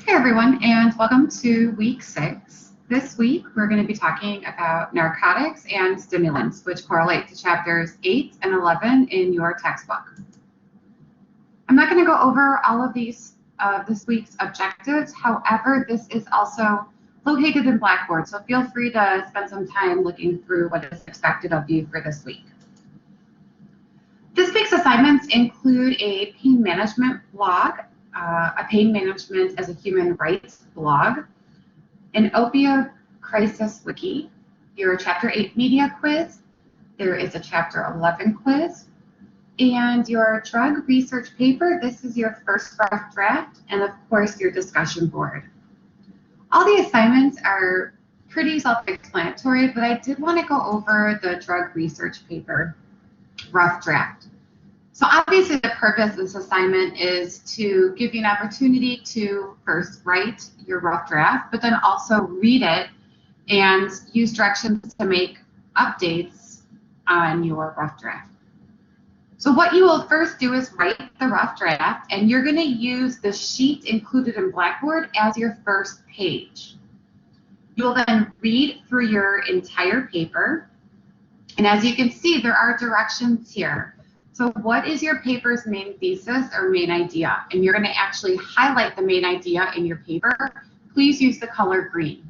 Hey everyone, and welcome to week 6. This week we're going to be talking about narcotics and stimulants, which correlate to chapters 8 and 11 in your textbook. I'm not going to go over all of these this week's objectives. However, this is also located in Blackboard, so feel free to spend some time looking through what is expected of you for this week. This week's assignments include a pain management blog, a pain management as a human rights blog, an opioid crisis wiki, your chapter 8 media quiz, there is a chapter 11 quiz, and your drug research paper. This is your first rough draft, and of course your discussion board. All the assignments are pretty self-explanatory, but I did want to go over the drug research paper rough draft. So obviously the purpose of this assignment is to give you an opportunity to first write your rough draft, but then also read it and use directions to make updates on your rough draft. So what you will first do is write the rough draft, and you're going to use the sheet included in Blackboard as your first page. You will then read through your entire paper, and as you can see, there are directions here. So what is your paper's main thesis or main idea? And you're going to actually highlight the main idea in your paper. Please use the color green.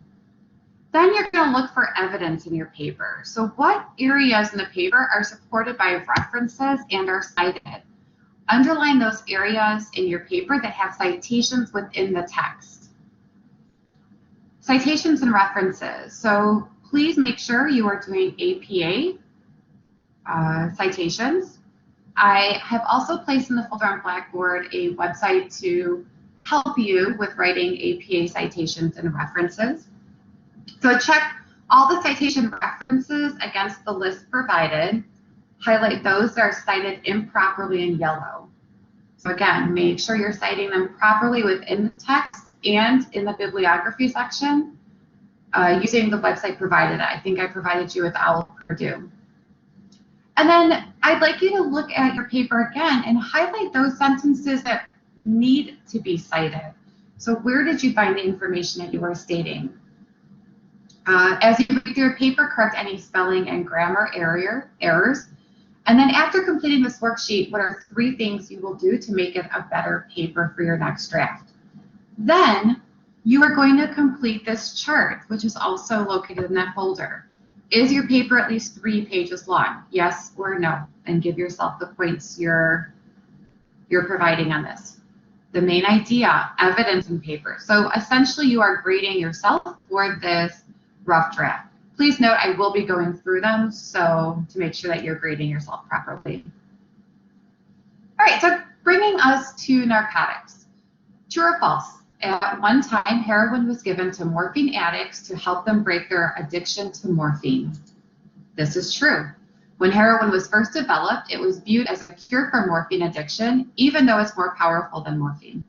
Then you're going to look for evidence in your paper. So what areas in the paper are supported by references and are cited? Underline those areas in your paper that have citations within the text. Citations and references. So please make sure you are doing APA citations. I have also placed in the folder on Blackboard a website to help you with writing APA citations and references. So check all the citation references against the list provided. Highlight those that are cited improperly in yellow. So again, make sure you're citing them properly within the text and in the bibliography section using the website provided. I think I provided you with OWL Purdue. And then I'd like you to look at your paper again and highlight those sentences that need to be cited. So where did you find the information that you were stating? As you read through your paper, correct any spelling and grammar errors. And then after completing this worksheet, what are 3 things you will do to make it a better paper for your next draft? Then you are going to complete this chart, which is also located in that folder. Is your paper at least 3 pages long? Yes or no? And give yourself the points you're providing on this. The main idea, evidence in paper. So essentially you are grading yourself for this rough draft. Please note I will be going through them, so to make sure that you're grading yourself properly. All right, so bringing us to narcotics. True or false? At one time, heroin was given to morphine addicts to help them break their addiction to morphine. This is true. When heroin was first developed, it was viewed as a cure for morphine addiction, even though it's more powerful than morphine.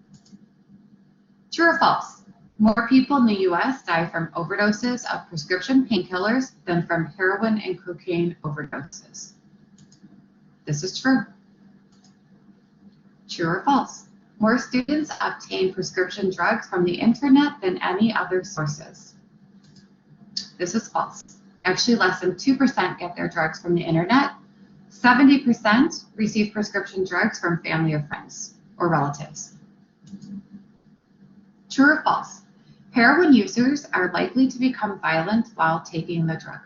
True or false? More people in the US die from overdoses of prescription painkillers than from heroin and cocaine overdoses. This is true. True or false? More students obtain prescription drugs from the internet than any other sources. This is false. Actually, less than 2% get their drugs from the internet. 70% receive prescription drugs from family or friends or relatives. True or false? Heroin users are likely to become violent while taking the drug.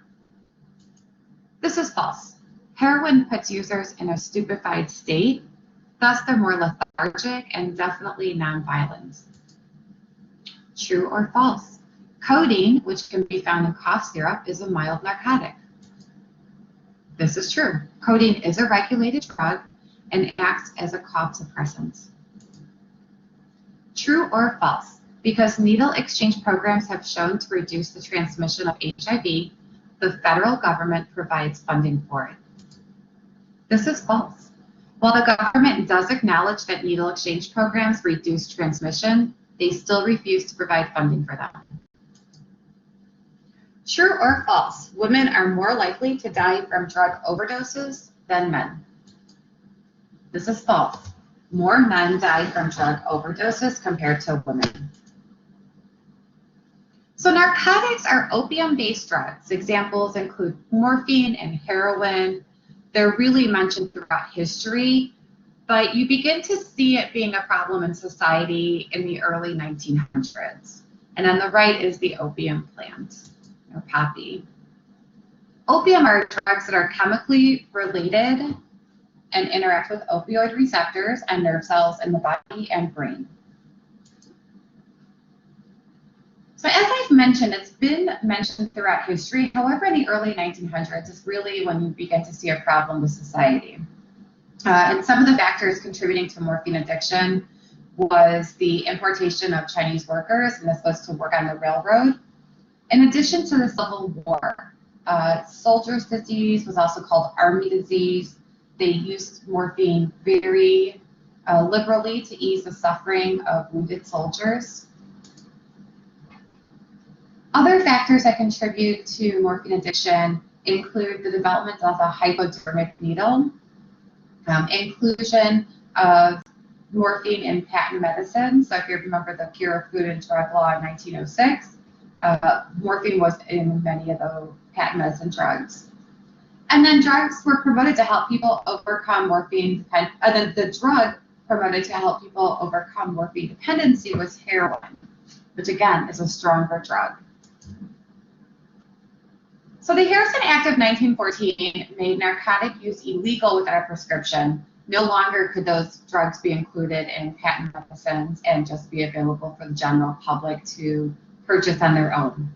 This is false. Heroin puts users in a stupefied state. Thus, they're more lethargic and definitely nonviolent. True or false? Codeine, which can be found in cough syrup, is a mild narcotic. This is true. Codeine is a regulated drug and acts as a cough suppressant. True or false? Because needle exchange programs have shown to reduce the transmission of HIV, the federal government provides funding for it. This is false. While the government does acknowledge that needle exchange programs reduce transmission, they still refuse to provide funding for them. True or false? Women are more likely to die from drug overdoses than men. This is false. More men die from drug overdoses compared to women. So narcotics are opium-based drugs. Examples include morphine and heroin. They're really mentioned throughout history, but you begin to see it being a problem in society in the early 1900s. And on the right is the opium plant, or poppy. Opium are drugs that are chemically related and interact with opioid receptors and nerve cells in the body and brain. So as I've mentioned, it's been mentioned throughout history. However, in the early 1900s is really when you begin to see a problem with society. And some of the factors contributing to morphine addiction was the importation of Chinese workers, and this was to work on the railroad. In addition to the Civil War, soldier's disease was also called army disease. They used morphine very liberally to ease the suffering of wounded soldiers. Other factors that contribute to morphine addiction include the development of the hypodermic needle, inclusion of morphine in patent medicine. So if you remember the Pure Food and Drug Law in 1906, morphine was in many of those patent medicine drugs. And then drugs were promoted to help people overcome morphine, the drug promoted to help people overcome morphine dependency was heroin, which again is a stronger drug. So the Harrison Act of 1914 made narcotic use illegal without a prescription. No longer could those drugs be included in patent medicines and just be available for the general public to purchase on their own.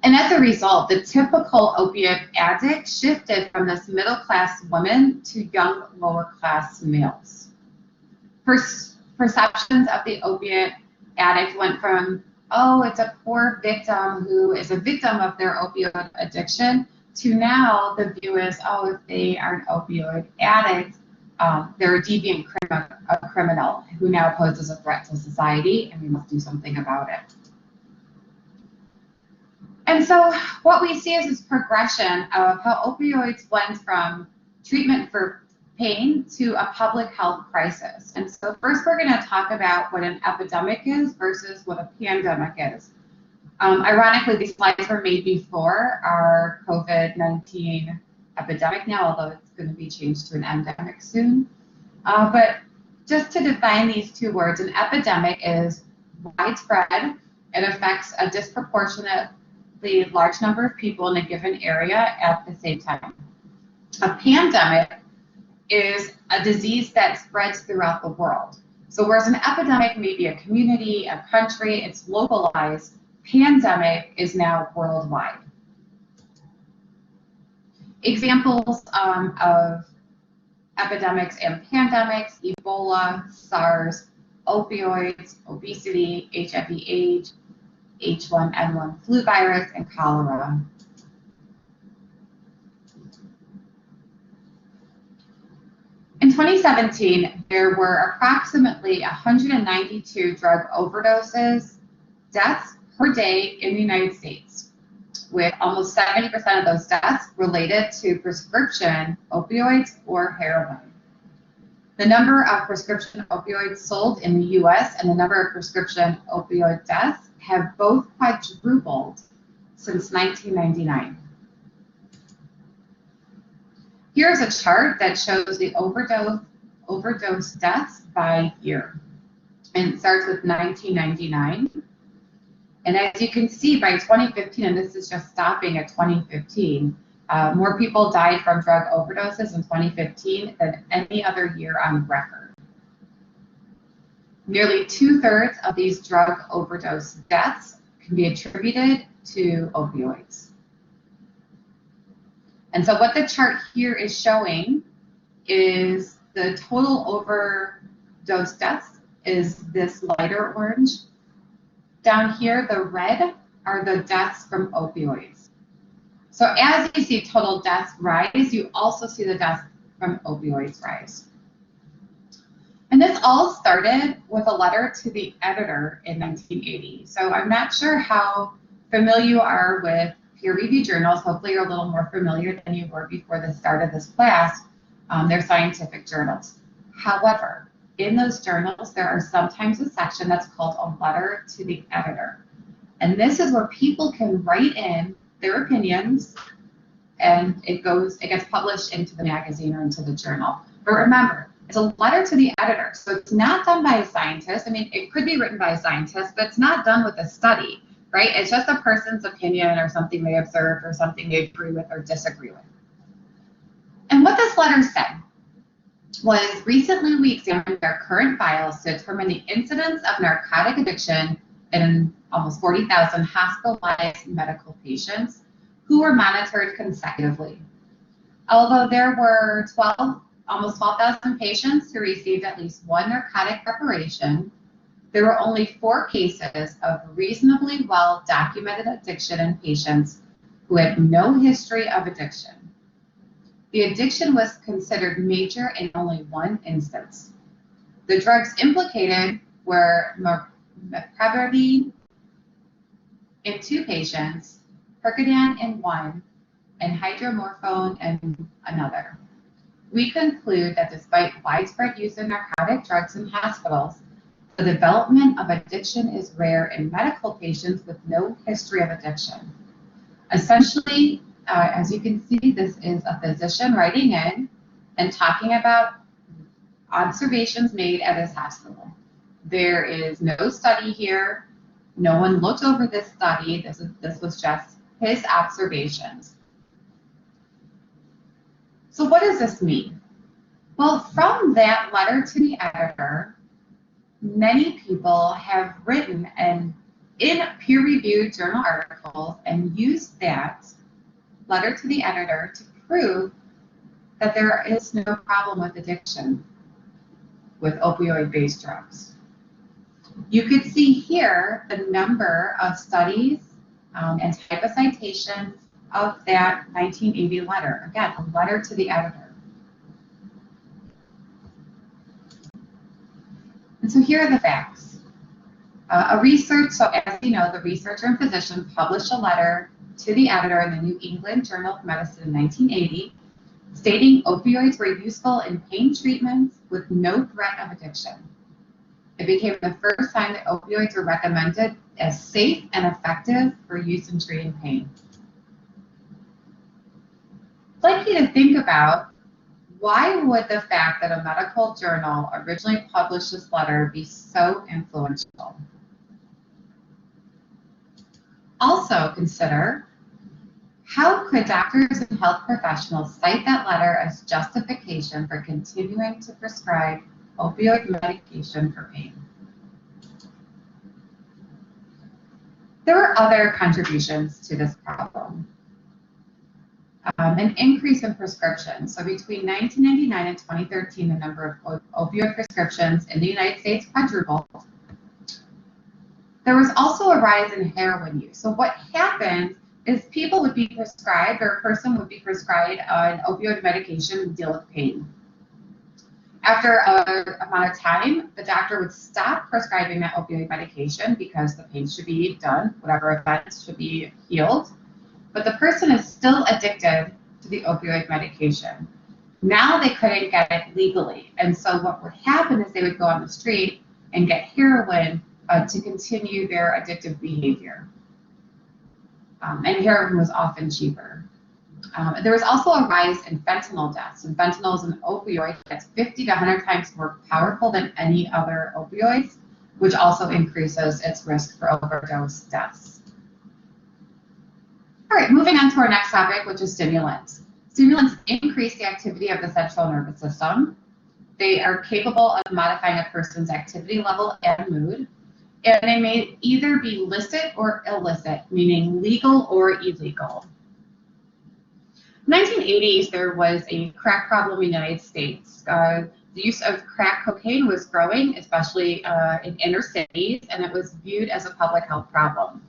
And as a result, the typical opiate addict shifted from this middle-class woman to young, lower-class males. Perceptions of the opiate addict went from, oh, it's a poor victim who is a victim of their opioid addiction, to now the view is, oh, if they are an opioid addict, they're a deviant criminal who now poses a threat to society, and we must do something about it. And so what we see is this progression of how opioids went from treatment for pain to a public health crisis. And so first we're going to talk about what an epidemic is versus what a pandemic is. Ironically, these slides were made before our COVID-19 epidemic now, although it's going to be changed to an endemic soon. But just to define these two words, an epidemic is widespread. It affects a disproportionately large number of people in a given area at the same time. A pandemic is a disease that spreads throughout the world. So whereas an epidemic may be a community, a country, it's localized, pandemic is now worldwide. Examples of epidemics and pandemics: Ebola, SARS, opioids, obesity, HIV/AIDS, H1N1 flu virus, and cholera. In 2017, there were approximately 192 drug overdoses, deaths per day in the United States, with almost 70% of those deaths related to prescription opioids or heroin. The number of prescription opioids sold in the US and the number of prescription opioid deaths have both quadrupled since 1999. Here's a chart that shows the overdose deaths by year. And it starts with 1999. And as you can see, by 2015, and this is just stopping at 2015, more people died from drug overdoses in 2015 than any other year on record. Nearly 2/3 of these drug overdose deaths can be attributed to opioids. And so what the chart here is showing is the total overdose deaths is this lighter orange. Down here, the red are the deaths from opioids. So as you see total deaths rise, you also see the deaths from opioids rise. And this all started with a letter to the editor in 1980. So I'm not sure how familiar you are with peer-reviewed journals. Hopefully you're a little more familiar than you were before the start of this class. They're scientific journals. However, in those journals, there are sometimes a section that's called a letter to the editor. And this is where people can write in their opinions, and it gets published into the magazine or into the journal. But remember, it's a letter to the editor, so it's not done by a scientist. I mean, it could be written by a scientist, but it's not done with a study, right? It's just a person's opinion or something they observed or something they agree with or disagree with. And what this letter said was, recently we examined our current files to determine the incidence of narcotic addiction in almost 40,000 hospitalized medical patients who were monitored consecutively. Although there were almost 12,000 patients who received at least one narcotic preparation, there were only 4 cases of reasonably well-documented addiction in patients who had no history of addiction. The addiction was considered major in only 1 instance. The drugs implicated were meprevarbine in 2 patients, Percodan in 1, and hydromorphone in another. We conclude that despite widespread use of narcotic drugs in hospitals, the development of addiction is rare in medical patients with no history of addiction. Essentially, as you can see, this is a physician writing in and talking about observations made at his hospital. There is no study here. No one looked over this study. This was just his observations. So what does this mean? Well, from that letter to the editor, many people have written in peer-reviewed journal articles and used that letter to the editor to prove that there is no problem with addiction with opioid-based drugs. You could see here the number of studies and type of citations of that 1980 letter. Again, a letter to the editor. And so here are the facts. So as you know, the researcher and physician published a letter to the editor in the New England Journal of Medicine in 1980, stating opioids were useful in pain treatments with no threat of addiction. It became the first time that opioids were recommended as safe and effective for use in treating pain. I'd like you to think about, why would the fact that a medical journal originally published this letter be so influential? Also consider, how could doctors and health professionals cite that letter as justification for continuing to prescribe opioid medication for pain? There were other contributions to this problem. An increase in prescriptions. So between 1999 and 2013, the number of opioid prescriptions in the United States quadrupled. There was also a rise in heroin use. So what happened is people would be prescribed, or a person would be prescribed an opioid medication to deal with pain. After a amount of time, the doctor would stop prescribing that opioid medication because the pain should be done, whatever events should be healed. But the person is still addicted to the opioid medication. Now they couldn't get it legally. And so what would happen is they would go on the street and get heroin to continue their addictive behavior. And heroin was often cheaper. There was also a rise in fentanyl deaths. And fentanyl is an opioid that's 50 to 100 times more powerful than any other opioids, which also increases its risk for overdose deaths. All right, moving on to our next topic, which is stimulants. Stimulants increase the activity of the central nervous system. They are capable of modifying a person's activity level and mood. And they may either be licit or illicit, meaning legal or illegal. In the 1980s, there was a crack problem in the United States. The use of crack cocaine was growing, especially in inner cities, and it was viewed as a public health problem.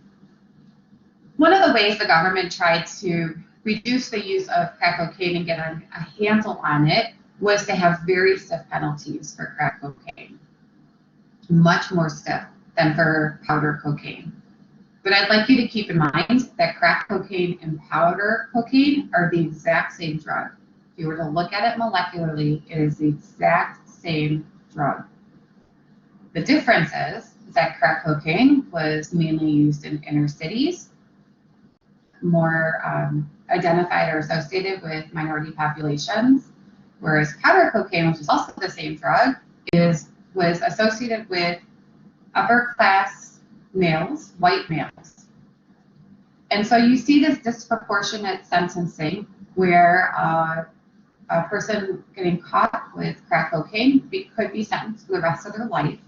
One of the ways the government tried to reduce the use of crack cocaine and get a handle on it was to have very stiff penalties for crack cocaine, much more stiff than for powder cocaine. But I'd like you to keep in mind that crack cocaine and powder cocaine are the exact same drug. If you were to look at it molecularly, it is the exact same drug. The difference is that crack cocaine was mainly used in inner cities, more identified or associated with minority populations, whereas powder cocaine, which is also the same drug, was associated with upper class males, white males. And so you see this disproportionate sentencing where a person getting caught with crack cocaine could be sentenced for the rest of their life,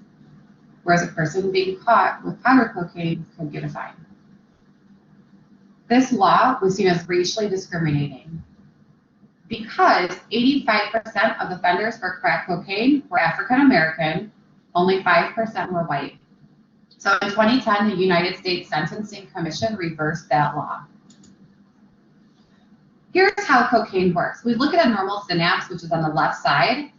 whereas a person being caught with powder cocaine could get a fine. This law was seen as racially discriminating because 85% of offenders for crack cocaine were African American, only 5% were white. So in 2010, the United States Sentencing Commission reversed that law. Here's how cocaine works. We look at a normal synapse, which is on the left side.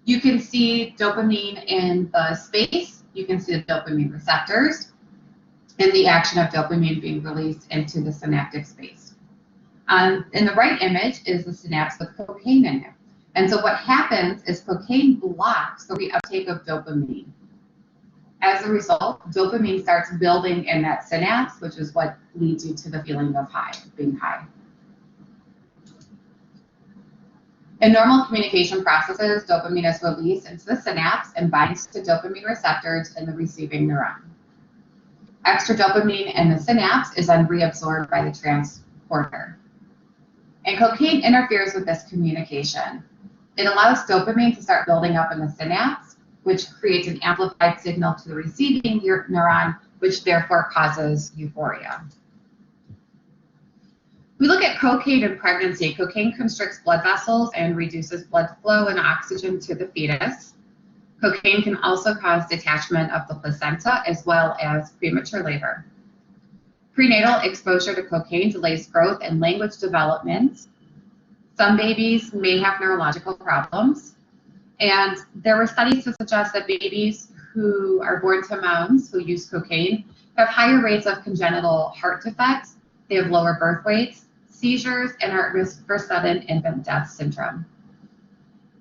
You can see dopamine in the space. You can see the dopamine receptors and the action of dopamine being released into the synaptic space. In the right image is the synapse with cocaine in it. And so what happens is cocaine blocks the reuptake of dopamine. As a result, dopamine starts building in that synapse, which is what leads you to the feeling of high, being high. In normal communication processes, dopamine is released into the synapse and binds to dopamine receptors in the receiving neuron. Extra dopamine in the synapse is then reabsorbed by the transporter. And cocaine interferes with this communication. It allows dopamine to start building up in the synapse, which creates an amplified signal to the receiving neuron, which therefore causes euphoria. We look at cocaine in pregnancy. Cocaine constricts blood vessels and reduces blood flow and oxygen to the fetus. Cocaine can also cause detachment of the placenta as well as premature labor. Prenatal exposure to cocaine delays growth and language development. Some babies may have neurological problems. And there were studies to suggest that babies who are born to moms who use cocaine have higher rates of congenital heart defects, they have lower birth weights, seizures, and are at risk for sudden infant death syndrome.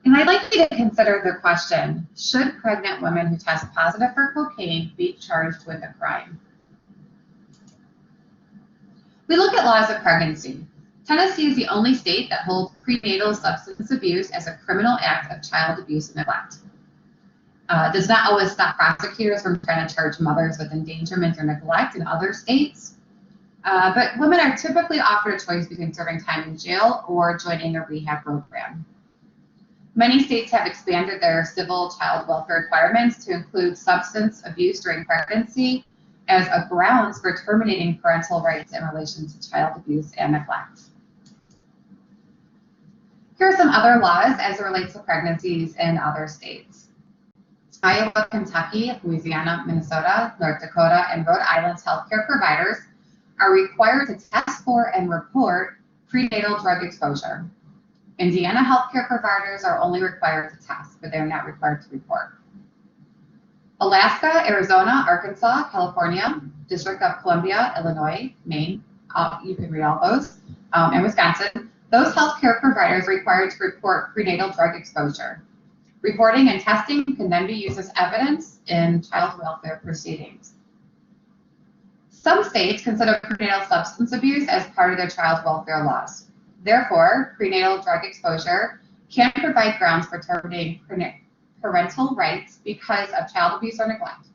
And I'd like you to consider the question, should pregnant women who test positive for cocaine be charged with a crime? We look at laws of pregnancy. Tennessee is the only state that holds prenatal substance abuse as a criminal act of child abuse and neglect. Does not always stop prosecutors from trying to charge mothers with endangerment or neglect in other states. But women are typically offered a choice between serving time in jail or joining a rehab program. Many states have expanded their civil child welfare requirements to include substance abuse during pregnancy as a grounds for terminating parental rights in relation to child abuse and neglect. Here are some other laws as it relates to pregnancies in other states. Iowa, Kentucky, Louisiana, Minnesota, North Dakota, and Rhode Island's healthcare providers are required to test for and report prenatal drug exposure. Indiana healthcare providers are only required to test, but they're not required to report. Alaska, Arizona, Arkansas, California, District of Columbia, Illinois, Maine, you can read all those, and Wisconsin, those healthcare providers are required to report prenatal drug exposure. Reporting and testing can then be used as evidence in child welfare proceedings. Some states consider prenatal substance abuse as part of their child welfare laws. Therefore, prenatal drug exposure can provide grounds for terminating parental rights because of child abuse or neglect.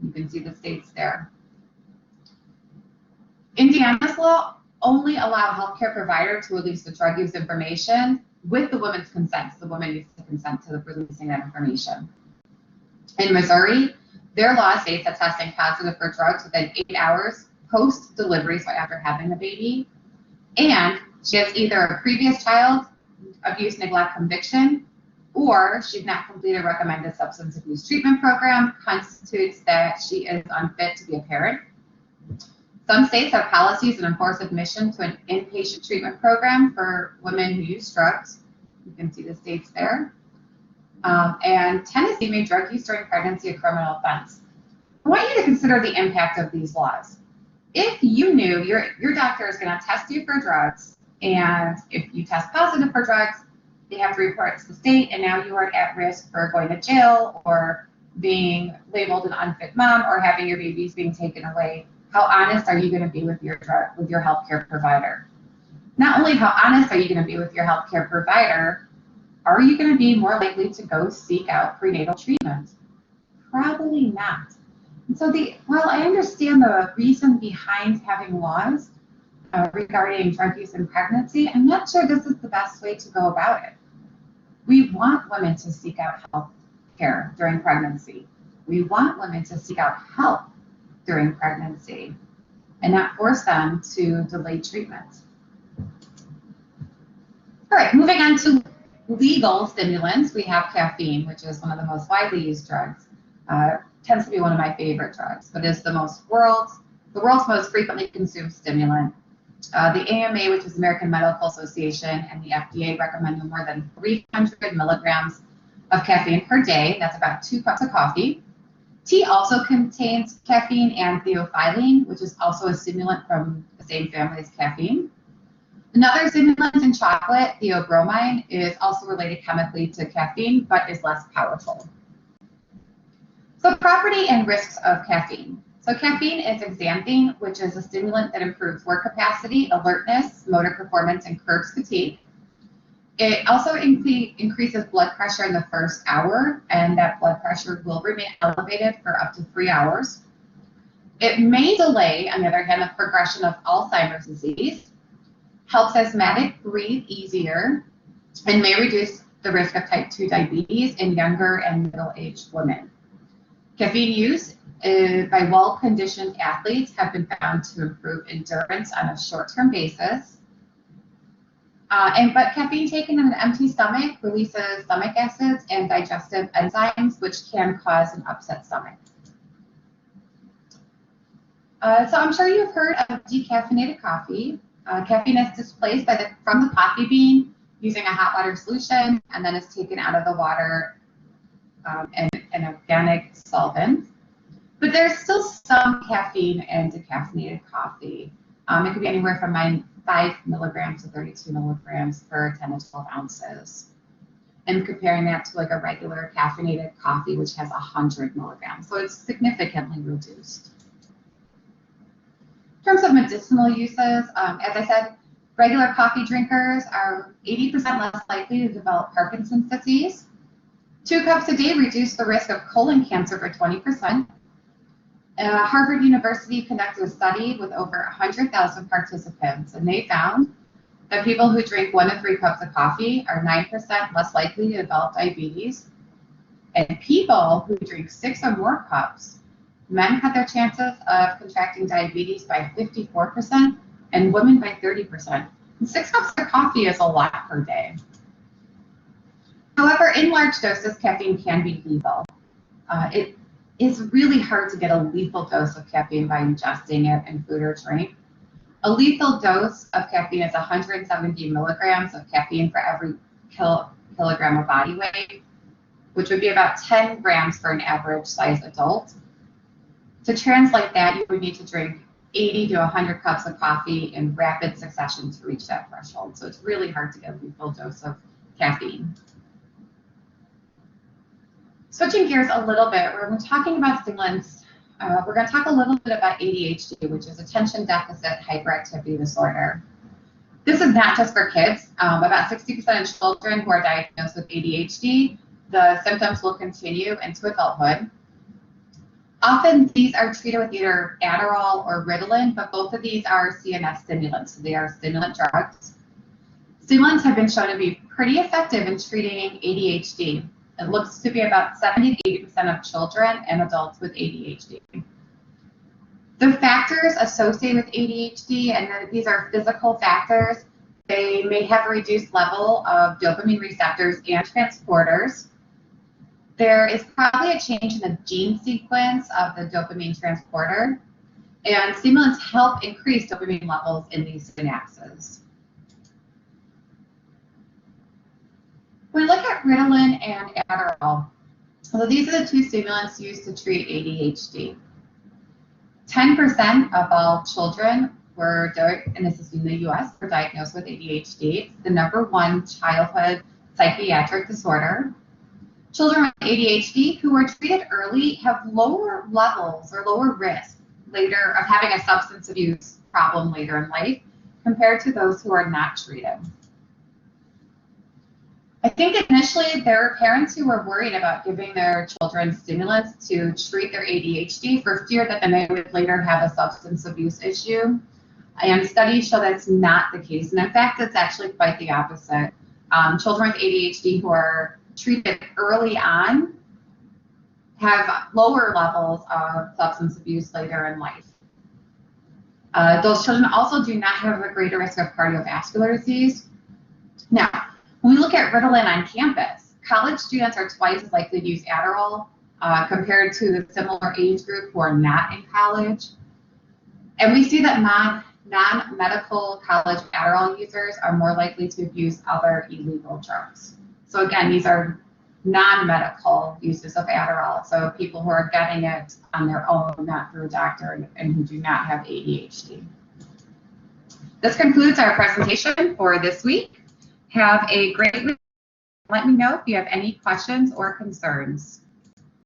You can see the states there. Indiana's law only allow healthcare provider to release the drug use information with the woman's consent. So the woman needs to consent to releasing that information. In Missouri, their law states that testing positive for drugs within 8 hours post-delivery, so after having the baby, and she has either a previous child abuse neglect conviction or she's not completed a recommended substance abuse treatment program, constitutes that she is unfit to be a parent. Some states have policies that enforce admission to an inpatient treatment program for women who use drugs. You can see the states there. And Tennessee made drug use during pregnancy a criminal offense. I want you to consider the impact of these laws. If you knew your doctor is going to test you for drugs, and if you test positive for drugs, they have to report it to the state, and now you are at risk for going to jail or being labeled an unfit mom or having your babies being taken away, how honest are you going to be with your healthcare provider? Not only how honest are you going to be with your healthcare provider, are you going to be more likely to go seek out prenatal treatment? Probably not. And so while I understand the reason behind having laws regarding drug use in pregnancy, I'm not sure this is the best way to go about it. We want women to seek out health care during pregnancy. We want women to seek out help during pregnancy and not force them to delay treatment. All right, moving on to legal stimulants, we have caffeine, which is one of the most widely used drugs. Tends to be one of my favorite drugs, but is the world's most frequently consumed stimulant. The AMA, which is American Medical Association, and the FDA recommend no more than 300 milligrams of caffeine per day. That's about 2 cups of coffee. Tea also contains caffeine and theophylline, which is also a stimulant from the same family as caffeine. Another stimulant in chocolate, theobromine, is also related chemically to caffeine, but is less powerful. So property and risks of caffeine. So caffeine is xanthine, which is a stimulant that improves work capacity, alertness, motor performance, and curbs fatigue. It also increases blood pressure in the first hour, and that blood pressure will remain elevated for up to 3 hours. It may delay, on the other hand, the progression of Alzheimer's disease, helps asthmatic breathe easier, and may reduce the risk of type 2 diabetes in younger and middle-aged women. Caffeine use by well-conditioned athletes have been found to improve endurance on a short-term basis. But caffeine taken in an empty stomach releases stomach acids and digestive enzymes, which can cause an upset stomach. So I'm sure you've heard of decaffeinated coffee. Caffeine is displaced from the coffee bean using a hot water solution, and then is taken out of the water and an organic solvent. But there's still some caffeine in decaffeinated coffee. It could be anywhere from 5 milligrams to 32 milligrams per 10 to 12 ounces. And comparing that to like a regular caffeinated coffee, which has 100 milligrams. So it's significantly reduced. In terms of medicinal uses, as I said, regular coffee drinkers are 80% less likely to develop Parkinson's disease. 2 cups a day reduce the risk of colon cancer by 20%. Harvard University conducted a study with over 100,000 participants, and they found that people who drink 1 to 3 cups of coffee are 9% less likely to develop diabetes. And people who drink 6 or more cups, men cut their chances of contracting diabetes by 54%, and women by 30%. And 6 cups of coffee is a lot per day. However, in large doses, caffeine can be lethal. It is really hard to get a lethal dose of caffeine by ingesting it in food or drink. A lethal dose of caffeine is 170 milligrams of caffeine for every kilogram of body weight, which would be about 10 grams for an average size adult. To translate that, you would need to drink 80 to 100 cups of coffee in rapid succession to reach that threshold. So it's really hard to get a lethal dose of caffeine. Switching gears a little bit, we're talking about stimulants. We're going to talk a little bit about ADHD, which is attention deficit hyperactivity disorder. This is not just for kids. About 60% of children who are diagnosed with ADHD, the symptoms will continue into adulthood. Often these are treated with either Adderall or Ritalin, but both of these are CNS stimulants, so they are stimulant drugs. Stimulants have been shown to be pretty effective in treating ADHD. It looks to be about 70 to 80% of children and adults with ADHD. The factors associated with ADHD, and these are physical factors, they may have a reduced level of dopamine receptors and transporters. There is probably a change in the gene sequence of the dopamine transporter, and stimulants help increase dopamine levels in these synapses. When we look at Ritalin and Adderall, so these are the 2 stimulants used to treat ADHD. 10% of all children and this is in the US, were diagnosed with ADHD. It's the #1 childhood psychiatric disorder. Children with ADHD who are treated early have lower levels or lower risk later of having a substance abuse problem later in life compared to those who are not treated. I think initially there were parents who were worried about giving their children stimulants to treat their ADHD for fear that they would later have a substance abuse issue. And studies show that's not the case. And in fact, it's actually quite the opposite. Children with ADHD who are treated early on have lower levels of substance abuse later in life. Those children also do not have a greater risk of cardiovascular disease. Now, when we look at Ritalin on campus, college students are twice as likely to use Adderall compared to the similar age group who are not in college. And we see that non-medical college Adderall users are more likely to abuse other illegal drugs. So again, these are non-medical uses of Adderall, so people who are getting it on their own, not through a doctor, and who do not have ADHD. This concludes our presentation for this week. Have a great week. Let me know if you have any questions or concerns.